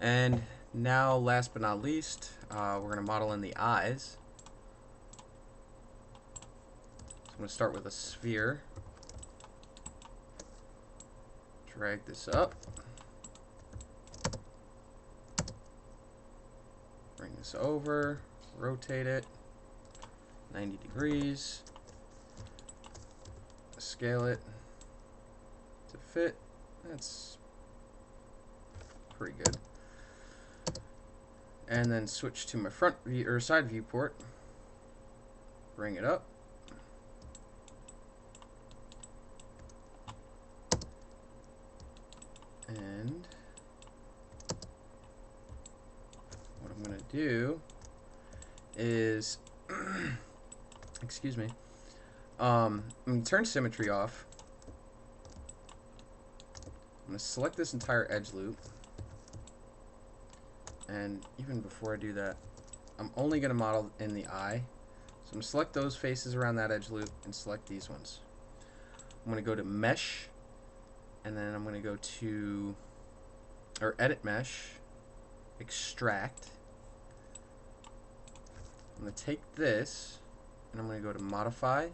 And now, last but not least, we're going to model in the eyes. So I'm going to start with a sphere. Drag this up. Bring this over. Rotate it 90 degrees. Scale it to fit. That's pretty good. And then switch to my front view or side viewport. Bring it up. And what I'm going to do is excuse me. I'm going to turn symmetry off. I'm going to select this entire edge loop. And even before I do that, I'm only going to model in the eye. So I'm going to select those faces around that edge loop and select these ones. I'm going to go to Mesh, and then I'm going to go to, or Edit Mesh, Extract. I'm going to take this, and I'm going to go to Modify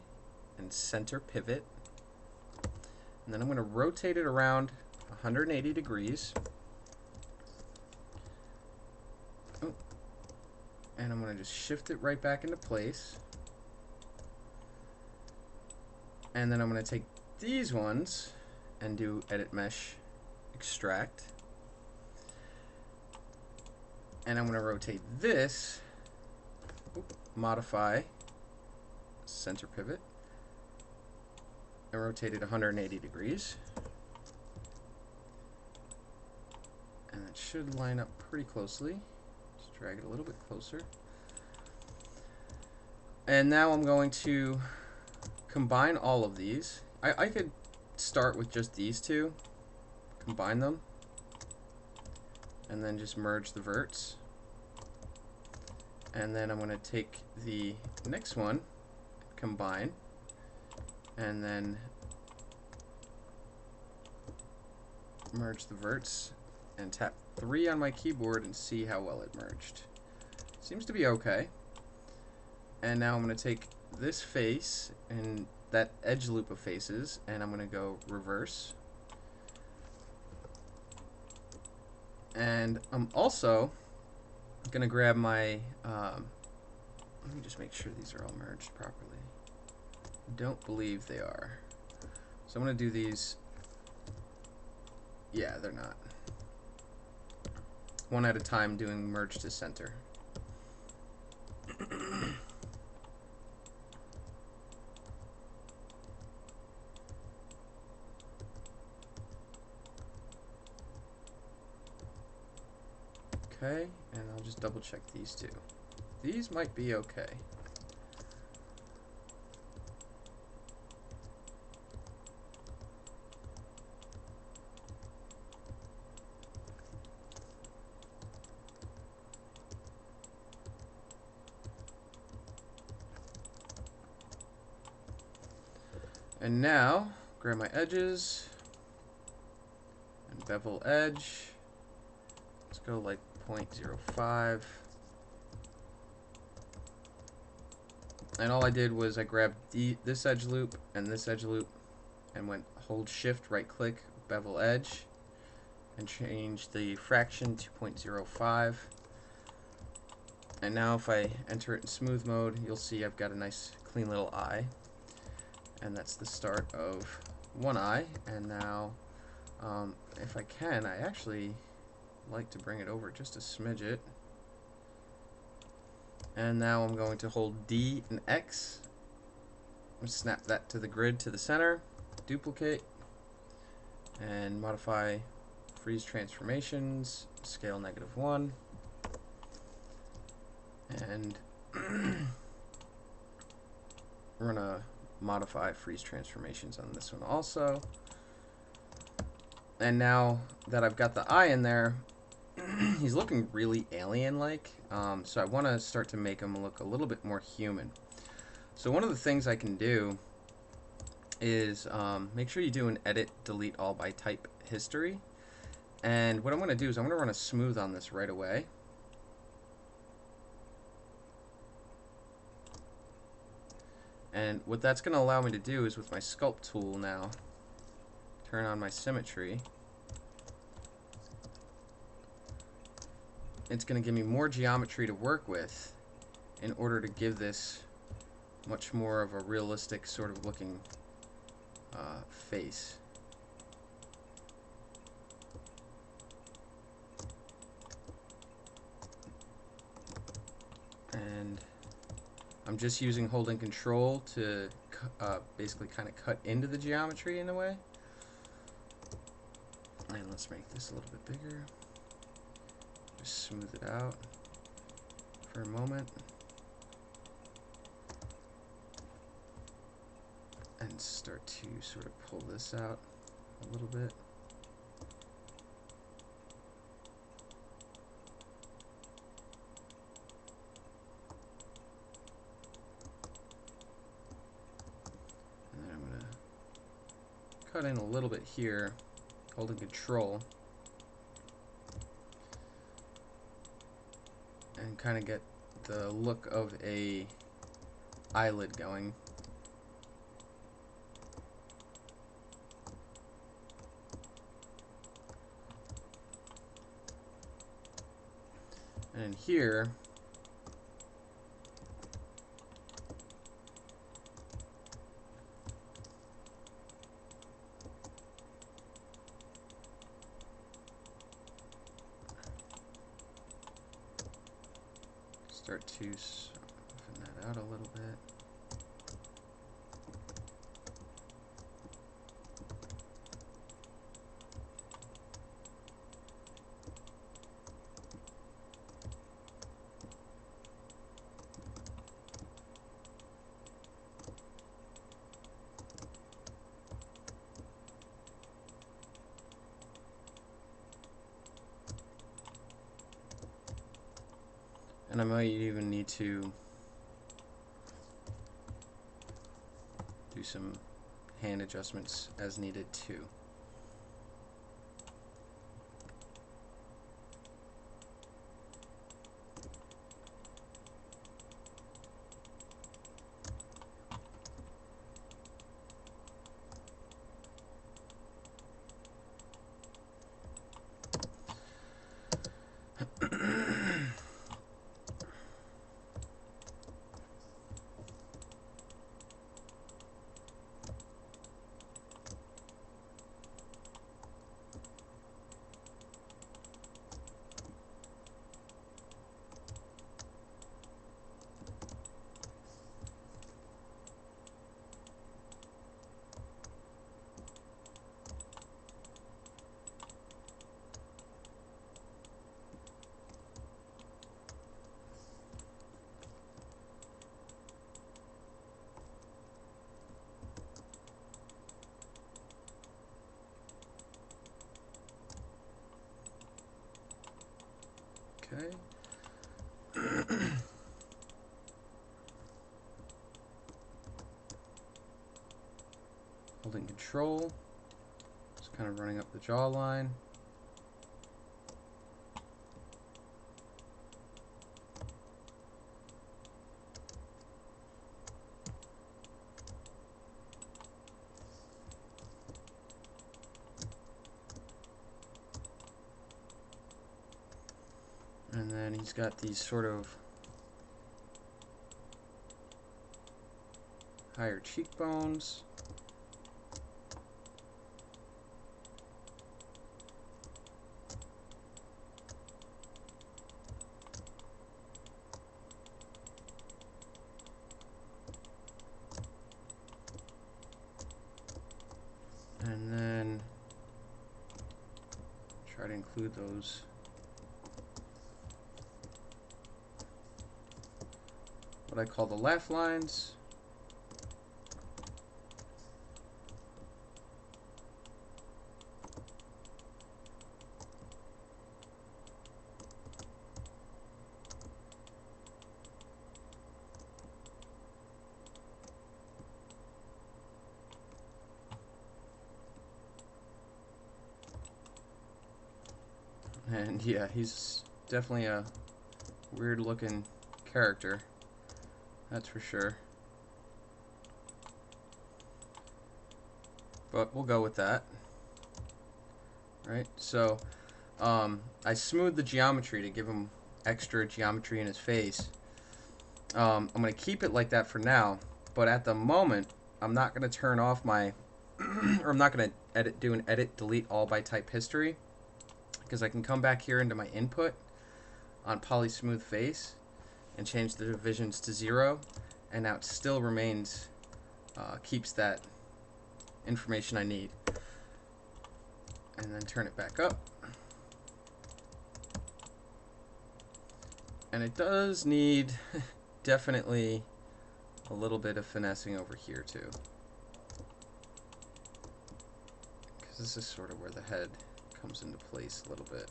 and Center Pivot. And then I'm going to rotate it around 180 degrees. And I'm going to just shift it right back into place. And then I'm going to take these ones and do Edit Mesh, Extract. And I'm going to rotate this, Modify, Center Pivot, and rotate it 180 degrees. And that should line up pretty closely. Just drag it a little bit closer. And now I'm going to combine all of these. I could start with just these two, combine them, and then just merge the verts. And then I'm going to take the next one, combine, and then merge the verts, and tap 3 on my keyboard and see how well it merged. Seems to be okay. And now I'm going to take this face and that edge loop of faces, and I'm going to go reverse. And I'm also going to grab my, let me just make sure these are all merged properly. Don't believe they are. So I'm going to do these, yeah, they're not. One at a time, doing merge to center. Okay, and I'll just double check these two. These might be okay. And now, grab my edges and bevel edge. Let's go like 0.05. And all I did was I grabbed this edge loop and this edge loop and went hold shift, right click, bevel edge, and change the fraction to 0.05. And now if I enter it in smooth mode, you'll see I've got a nice clean little eye. And that's the start of one eye. And now, if I can, I actually like to bring it over just a smidget. And now I'm going to hold D and X and snap that to the grid to the center, duplicate, and modify freeze transformations, scale -1, and we're gonna modify freeze transformations on this one also. And now that I've got the eye in there, he's looking really alien-like, so I want to start to make him look a little bit more human. So one of the things I can do is make sure you do an edit delete all by type history, And what I'm going to do is I'm going to run a smooth on this right away. And what that's going to allow me to do is with my sculpt tool now, turn on my symmetry. It's going to give me more geometry to work with in order to give this much more of a realistic sort of looking face. And I'm just using holding control to basically kind of cut into the geometry in a way. And let's make this a little bit bigger. Just smooth it out for a moment. And start to sort of pull this out a little bit. And then I'm going to cut in a little bit here, holding control. And kind of get the look of a eyelid going. And here, start to soften that out a little bit. And I might even need to do some hand adjustments as needed too. Okay. Holding control, just kind of running up the jawline. And then he's got these sort of higher cheekbones. And then try to include those what I call the laugh lines. And yeah, he's definitely a weird looking character, that's for sure. But we'll go with that. Right, so I smoothed the geometry to give him extra geometry in his face. I'm going to keep it like that for now, but at the moment, I'm not going to turn off my, or I'm not going to do an edit delete all by type history, because I can come back here into my input on poly smooth face and change the divisions to 0, and now it still remains, keeps that information I need. And then turn it back up. And it does need definitely a little bit of finessing over here too, because this is sort of where the head comes into place a little bit.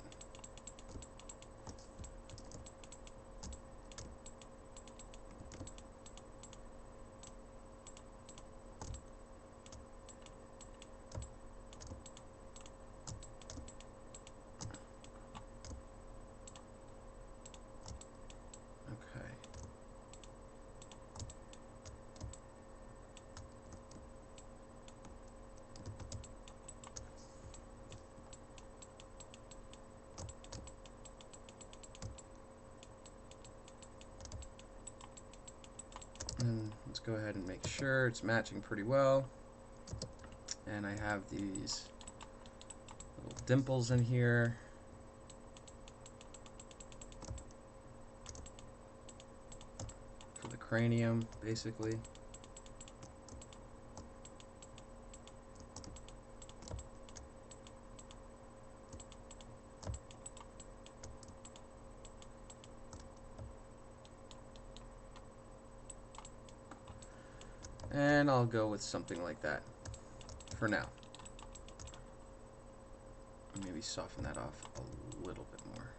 And let's go ahead and make sure it's matching pretty well. And I have these little dimples in here. For the cranium, basically. And I'll go with something like that for now. Maybe soften that off a little bit more.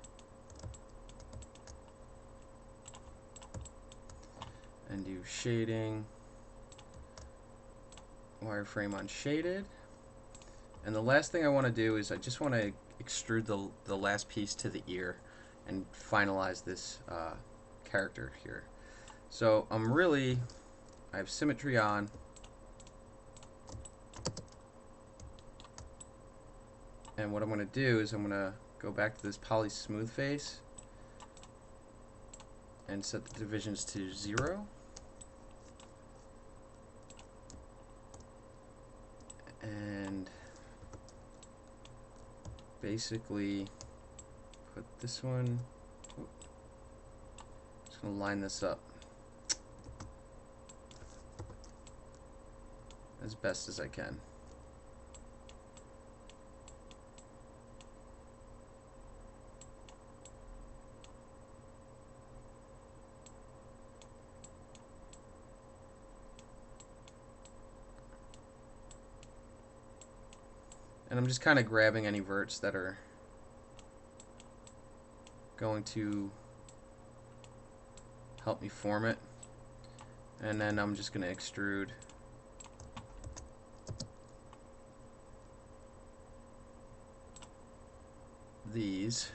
And do shading, wireframe unshaded. And the last thing I want to do is I just want to extrude the last piece to the ear and finalize this character here. So I have symmetry on. And what I'm going to do is I'm going to go back to this poly smooth face and set the divisions to 0. And basically put this one, just going to line this up as best as I can. And I'm just kind of grabbing any verts that are going to help me form it. And then I'm just going to extrude these.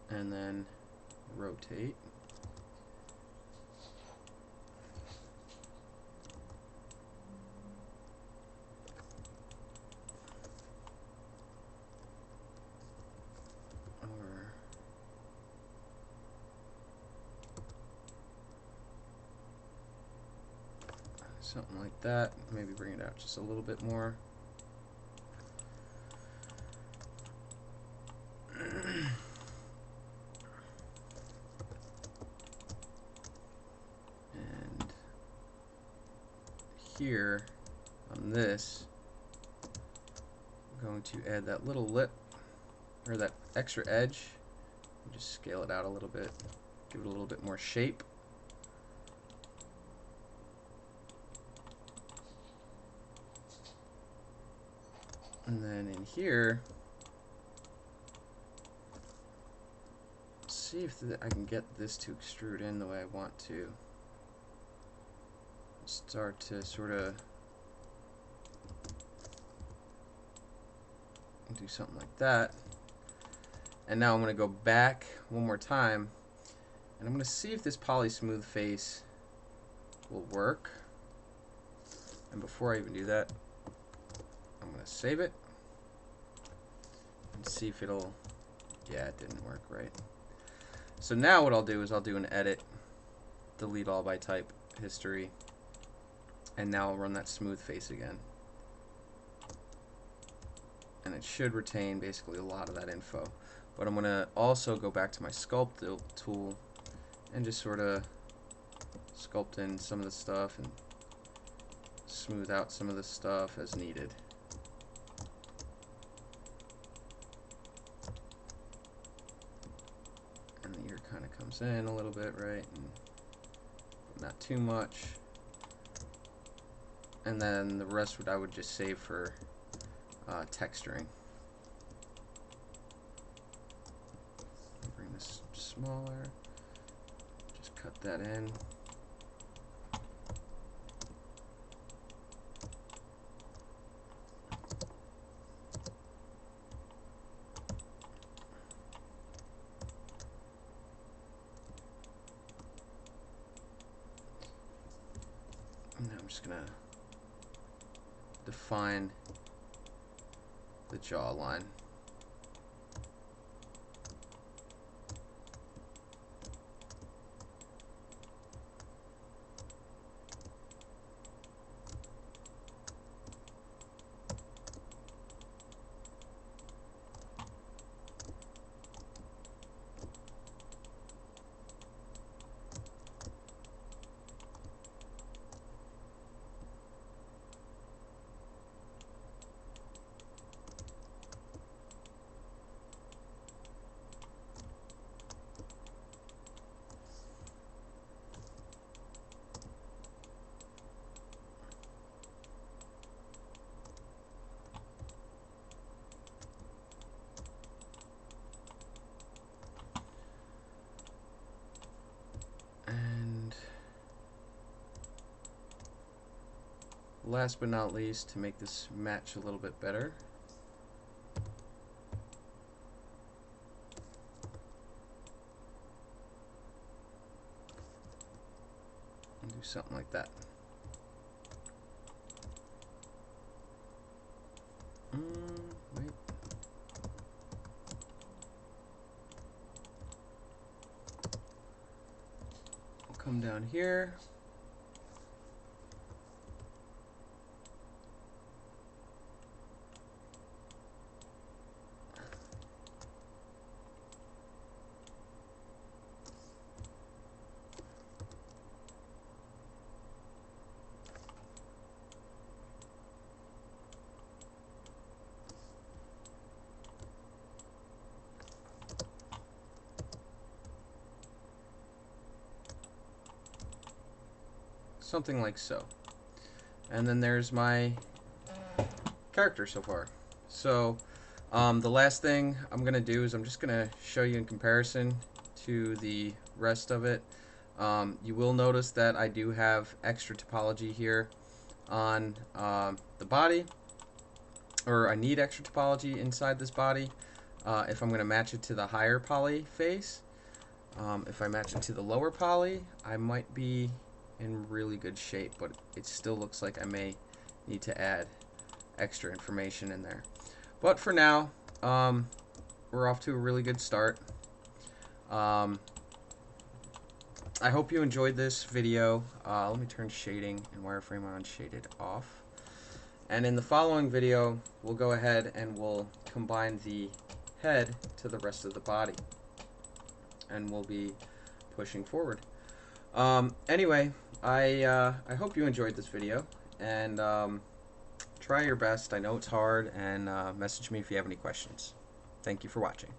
And then rotate. Something like that. Maybe bring it out just a little bit more. And here on this, I'm going to add that little lip, or that extra edge, and just scale it out a little bit, give it a little bit more shape. And then in here, see if I can get this to extrude in the way I want to. Start to sort of do something like that. And now I'm going to go back one more time, and I'm going to see if this poly smooth face will work. And before I even do that, I'm going to save it and see if it'll, yeah, it didn't work right. So now what I'll do is I'll do an edit, delete all by type history, and now I'll run that smooth face again. And it should retain basically a lot of that info. But I'm going to also go back to my sculpt tool and just sort of sculpt in some of the stuff and smooth out some of the stuff as needed. And the ear kind of comes in a little bit, right? And not too much. And then the rest I would just save for texturing. Bring this smaller. Just cut that in. And now I'm just gonna define the jawline. Last but not least, to make this match a little bit better, and do something like that. Wait. We'll come down here. Something like so. And then there's my character so far. So the last thing I'm gonna do is I'm just gonna show you in comparison to the rest of it. You will notice that I do have extra topology here on the body, or I need extra topology inside this body if I'm gonna match it to the higher poly face. If I match it to the lower poly, I might be in really good shape, but it still looks like I may need to add extra information in there. But for now, we're off to a really good start. I hope you enjoyed this video. Let me turn shading and wireframe on shaded off. And in the following video, we'll go ahead and we'll combine the head to the rest of the body. And we'll be pushing forward. Anyway, I hope you enjoyed this video, and try your best. I know it's hard, and message me if you have any questions. Thank you for watching.